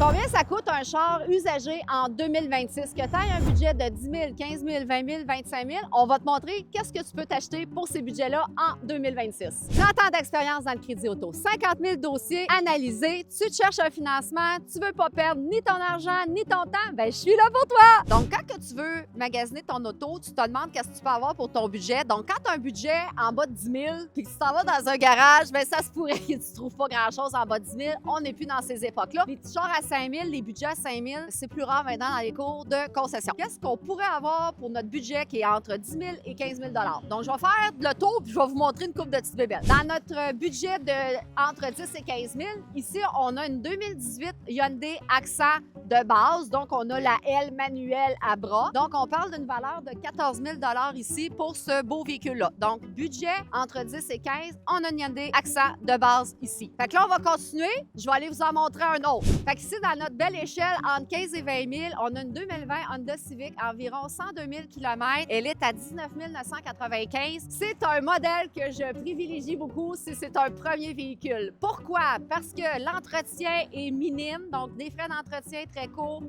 Combien ça coûte un char usagé en 2026? Que tu aies un budget de 10 000, 15 000, 20 000, 25 000, on va te montrer qu'est-ce que tu peux t'acheter pour ces budgets-là en 2026. 30 ans d'expérience dans le crédit auto, 50 000 dossiers analysés, tu te cherches un financement, tu veux pas perdre ni ton argent ni ton temps, ben je suis là pour toi! Donc, quand que tu veux magasiner ton auto, tu te demandes qu'est-ce que tu peux avoir pour ton budget. Donc, quand tu as un budget en bas de 10 000 puis que tu t'en vas dans un garage, ben ça se pourrait que tu ne trouves pas grand-chose en bas de 10 000. On n'est plus dans ces époques-là. Les petits chars à 5 000, les budgets à 5 000, c'est plus rare maintenant dans les cours de concession. Qu'est-ce qu'on pourrait avoir pour notre budget qui est entre 10 000 et 15 000 Donc, je vais faire le tour puis je vais vous montrer une coupe de petites bébelles. Dans notre budget de entre 10 et 15 000, ici, on a une 2018 Hyundai Accent de base. Donc, on a la L manuelle à bras. Donc, on parle d'une valeur de 14 000 ici pour ce beau véhicule-là. Donc, budget entre 10 et 15, on a une Hyundai Accent de base ici. Fait que là, on va continuer. Je vais aller vous en montrer un autre. Fait qu'ici, dans notre belle échelle, entre 15 et 20 000, on a une 2020 Honda Civic, environ 102 000 km. Elle est à 19 995. C'est un modèle que je privilégie beaucoup si c'est un premier véhicule. Pourquoi? Parce que l'entretien est minime, donc des frais d'entretien très courts,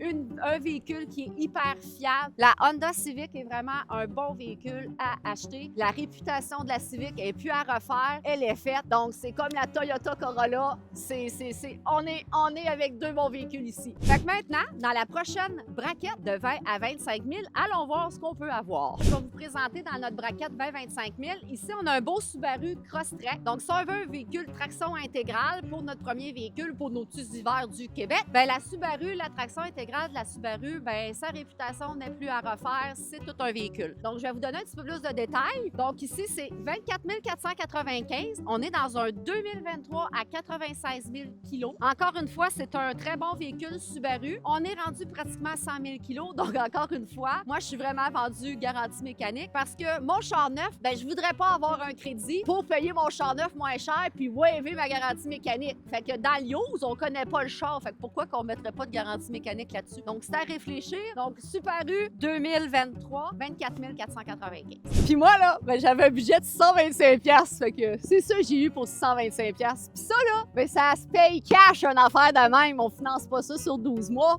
un véhicule qui est hyper fiable. La Honda Civic est vraiment un bon véhicule à acheter. La réputation de la Civic est plus à refaire. Elle est faite. Donc, c'est comme la Toyota Corolla. On est avec deux bons véhicules ici. Fait que maintenant, dans la prochaine braquette de 20 à 25 000, allons voir ce qu'on peut avoir. Je vais vous présenter dans notre braquette 20-25 000. Ici, on a un beau Subaru Crosstrek. Donc, si on veut un véhicule traction intégrale pour notre premier véhicule, pour nos petits hivers du Québec, ben la Subaru, la traction intégrale de la Subaru, ben sa réputation n'est plus à refaire. C'est tout un véhicule. Donc, je vais vous donner un petit peu plus de détails. Donc, ici, c'est 24 495. On est dans un 2023 à 96 000 kg. Encore une fois, c'est un très bon véhicule Subaru. On est rendu pratiquement à 100 000 kg. Donc, encore une fois, moi, je suis vraiment vendu garantie mécanique parce que mon char neuf, ben, je voudrais pas avoir un crédit pour payer mon char neuf moins cher puis waiver ma garantie mécanique. Fait que dans l'use, on connaît pas le char. Fait que pourquoi qu'on mettrait pas de garantie mécanique là-dessus? Donc, c'est à réfléchir. Donc, Subaru 2023, 24 495. Puis moi, là, ben, j'avais un budget de 125 $. Fait que c'est ça que j'ai eu pour 125 $. Puis ça, là, ben, ça se paye cash, une affaire de même. On finance pas ça sur 12 mois.